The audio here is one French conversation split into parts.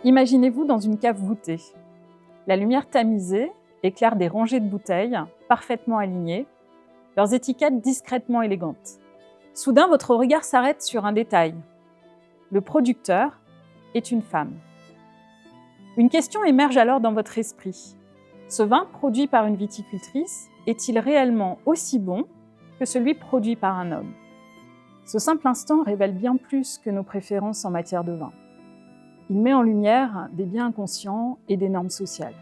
Imaginez-vous dans une cave voûtée. La lumière tamisée éclaire des rangées de bouteilles parfaitement alignées, leurs étiquettes discrètement élégantes. Soudain, votre regard s'arrête sur un détail. Le producteur est une femme. Une question émerge alors dans votre esprit. Ce vin produit par une viticultrice est-il réellement aussi bon que celui produit par un homme ? Ce simple instant révèle bien plus que nos préférences en matière de vin. Il met en lumière des biens inconscients et des normes sociales.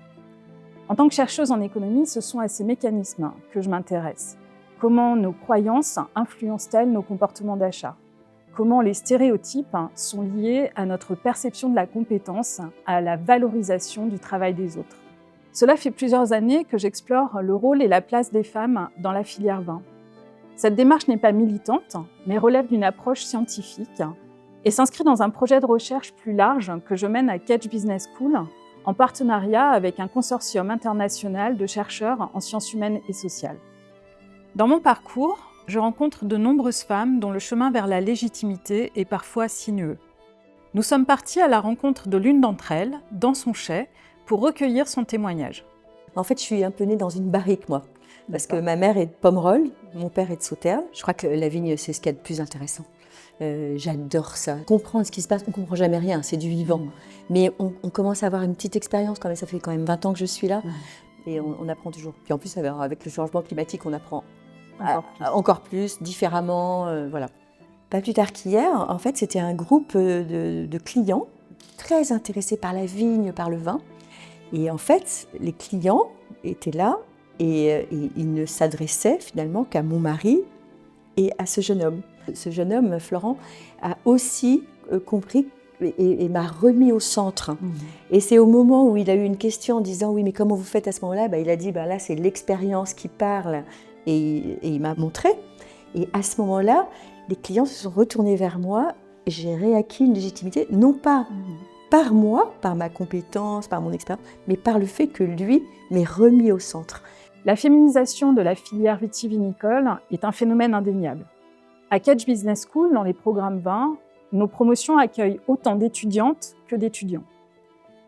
En tant que chercheuse en économie, ce sont à ces mécanismes que je m'intéresse. Comment nos croyances influencent-elles nos comportements d'achat ? Comment les stéréotypes sont liés à notre perception de la compétence, à la valorisation du travail des autres. Cela fait plusieurs années que j'explore le rôle et la place des femmes dans la filière vin. Cette démarche n'est pas militante, mais relève d'une approche scientifique et s'inscrit dans un projet de recherche plus large que je mène à Kedge Business School, en partenariat avec un consortium international de chercheurs en sciences humaines et sociales. Dans mon parcours, je rencontre de nombreuses femmes dont le chemin vers la légitimité est parfois sinueux. Nous sommes partis à la rencontre de l'une d'entre elles, dans son chai, pour recueillir son témoignage. En fait, je suis un peu née dans une barrique, moi. Parce que ma mère est de Pomerol, mon père est de Sauternes. Je crois que la vigne, c'est ce qu'il y a de plus intéressant. J'adore ça. Comprendre ce qui se passe, on ne comprend jamais rien, c'est du vivant. Mais on commence à avoir une petite expérience, quand même. Ça fait quand même 20 ans que je suis là. Et on apprend toujours. Puis en plus, avec le changement climatique, on apprend encore plus différemment. Voilà. Pas plus tard qu'hier, en fait, c'était un groupe de clients très intéressés par la vigne, par le vin. Et en fait, les clients étaient là et ils ne s'adressaient finalement qu'à mon mari et à ce jeune homme. Ce jeune homme, Florent, a aussi compris et m'a remis au centre. Et c'est au moment où il a eu une question en disant « Oui, mais comment vous faites à ce moment-là » Il a dit « Là, c'est l'expérience qui parle. » Et il m'a montré. Et à ce moment-là, les clients se sont retournés vers moi. J'ai réacquis une légitimité, non pas par moi, par ma compétence, par mon expérience, mais par le fait que lui m'ait remis au centre. La féminisation de la filière vitivinicole est un phénomène indéniable. À Kedge Business School, dans les programmes vin, nos promotions accueillent autant d'étudiantes que d'étudiants.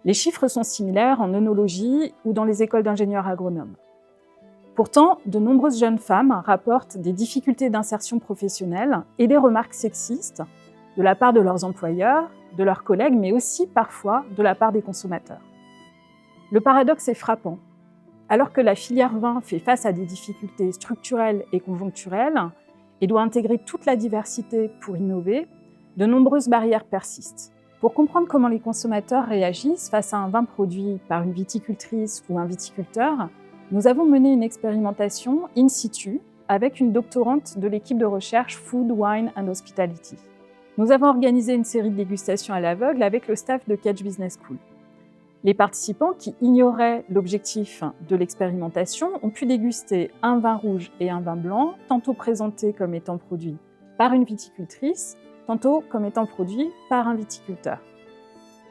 Les chiffres sont similaires en œnologie ou dans les écoles d'ingénieurs agronomes. Pourtant, de nombreuses jeunes femmes rapportent des difficultés d'insertion professionnelle et des remarques sexistes de la part de leurs employeurs, de leurs collègues, mais aussi parfois de la part des consommateurs. Le paradoxe est frappant. Alors que la filière vin fait face à des difficultés structurelles et conjoncturelles et doit intégrer toute la diversité pour innover, de nombreuses barrières persistent. Pour comprendre comment les consommateurs réagissent face à un vin produit par une viticultrice ou un viticulteur, nous avons mené une expérimentation in situ avec une doctorante de l'équipe de recherche Food, Wine and Hospitality. Nous avons organisé une série de dégustations à l'aveugle avec le staff de Kedge Business School. Les participants qui ignoraient l'objectif de l'expérimentation ont pu déguster un vin rouge et un vin blanc, tantôt présentés comme étant produits par une viticultrice, tantôt comme étant produits par un viticulteur.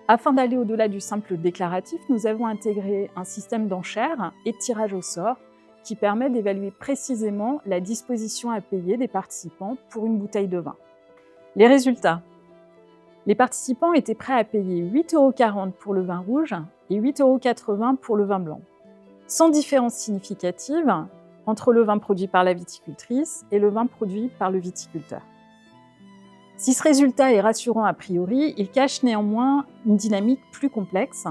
Afin d'aller au-delà du simple déclaratif, nous avons intégré un système d'enchères et de tirage au sort qui permet d'évaluer précisément la disposition à payer des participants pour une bouteille de vin. Les résultats. Les participants étaient prêts à payer 8,40 € pour le vin rouge et 8,80 € pour le vin blanc, sans différence significative entre le vin produit par la viticultrice et le vin produit par le viticulteur. Si ce résultat est rassurant a priori, il cache néanmoins une dynamique plus complexe.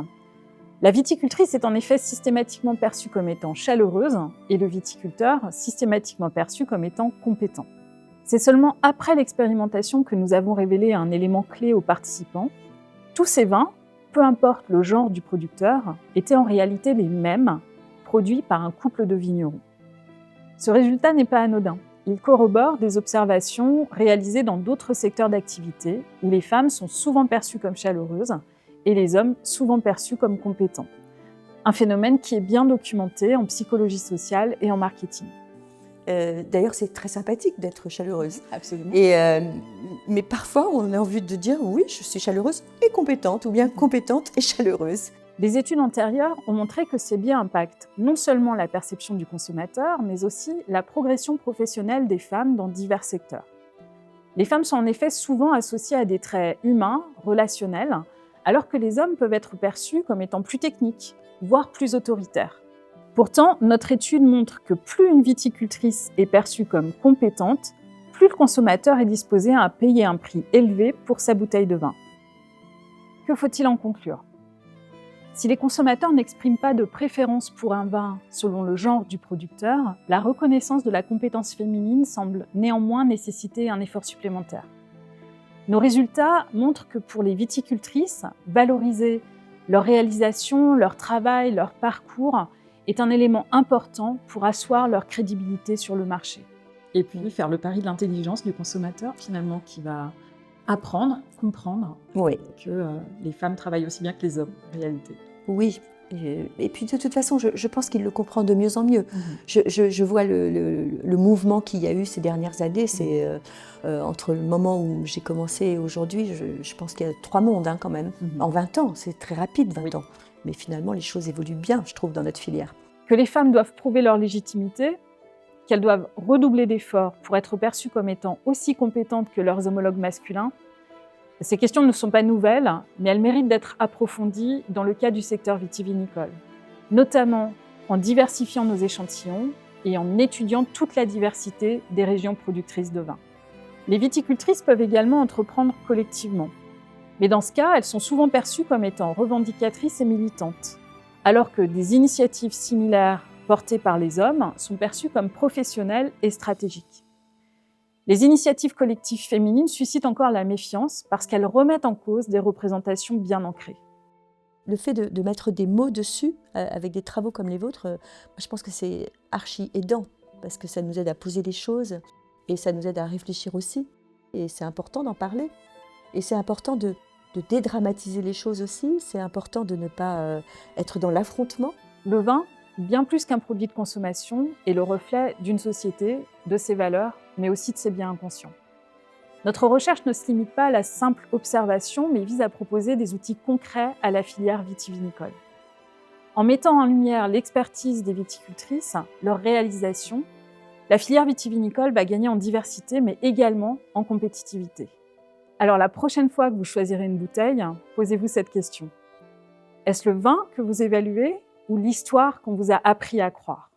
La viticultrice est en effet systématiquement perçue comme étant chaleureuse et le viticulteur systématiquement perçu comme étant compétent. C'est seulement après l'expérimentation que nous avons révélé un élément clé aux participants. Tous ces vins, peu importe le genre du producteur, étaient en réalité les mêmes, produits par un couple de vignerons. Ce résultat n'est pas anodin. Il corrobore des observations réalisées dans d'autres secteurs d'activité où les femmes sont souvent perçues comme chaleureuses et les hommes souvent perçus comme compétents. Un phénomène qui est bien documenté en psychologie sociale et en marketing. D'ailleurs, c'est très sympathique d'être chaleureuse. Absolument. Mais parfois, on a envie de dire oui, je suis chaleureuse et compétente, ou bien compétente et chaleureuse. Des études antérieures ont montré que ces biais impactent non seulement la perception du consommateur, mais aussi la progression professionnelle des femmes dans divers secteurs. Les femmes sont en effet souvent associées à des traits humains, relationnels, alors que les hommes peuvent être perçus comme étant plus techniques, voire plus autoritaires. Pourtant, notre étude montre que plus une viticultrice est perçue comme compétente, plus le consommateur est disposé à payer un prix élevé pour sa bouteille de vin. Que faut-il en conclure ? Si les consommateurs n'expriment pas de préférence pour un vin selon le genre du producteur, la reconnaissance de la compétence féminine semble néanmoins nécessiter un effort supplémentaire. Nos résultats montrent que pour les viticultrices, valoriser leur réalisation, leur travail, leur parcours est un élément important pour asseoir leur crédibilité sur le marché. Et puis faire le pari de l'intelligence du consommateur, finalement, qui va apprendre, comprendre que les femmes travaillent aussi bien que les hommes, en réalité. Oui, et puis de toute façon, je pense qu'il le comprend de mieux en mieux. Je vois le mouvement qu'il y a eu ces dernières années, c'est entre le moment où j'ai commencé et aujourd'hui, je pense qu'il y a 3 mondes quand même. En 20 ans, c'est très rapide, 20 ans. Mais finalement, les choses évoluent bien, je trouve, dans notre filière. Que les femmes doivent prouver leur légitimité, qu'elles doivent redoubler d'efforts pour être perçues comme étant aussi compétentes que leurs homologues masculins, ces questions ne sont pas nouvelles, mais elles méritent d'être approfondies dans le cas du secteur vitivinicole, notamment en diversifiant nos échantillons et en étudiant toute la diversité des régions productrices de vin. Les viticultrices peuvent également entreprendre collectivement, mais dans ce cas, elles sont souvent perçues comme étant revendicatrices et militantes, alors que des initiatives similaires portées par les hommes sont perçues comme professionnelles et stratégiques. Les initiatives collectives féminines suscitent encore la méfiance parce qu'elles remettent en cause des représentations bien ancrées. Le fait de mettre des mots dessus, avec des travaux comme les vôtres, je pense que c'est archi aidant, parce que ça nous aide à poser les choses, et ça nous aide à réfléchir aussi. Et c'est important d'en parler. Et c'est important de dédramatiser les choses aussi, c'est important de ne pas être dans l'affrontement. Le vin, bien plus qu'un produit de consommation, est le reflet d'une société, de ses valeurs, mais aussi de ses biens inconscients. Notre recherche ne se limite pas à la simple observation, mais vise à proposer des outils concrets à la filière vitivinicole. En mettant en lumière l'expertise des viticultrices, leur réalisation, la filière vitivinicole va gagner en diversité, mais également en compétitivité. Alors la prochaine fois que vous choisirez une bouteille, posez-vous cette question. Est-ce le vin que vous évaluez ou l'histoire qu'on vous a appris à croire ?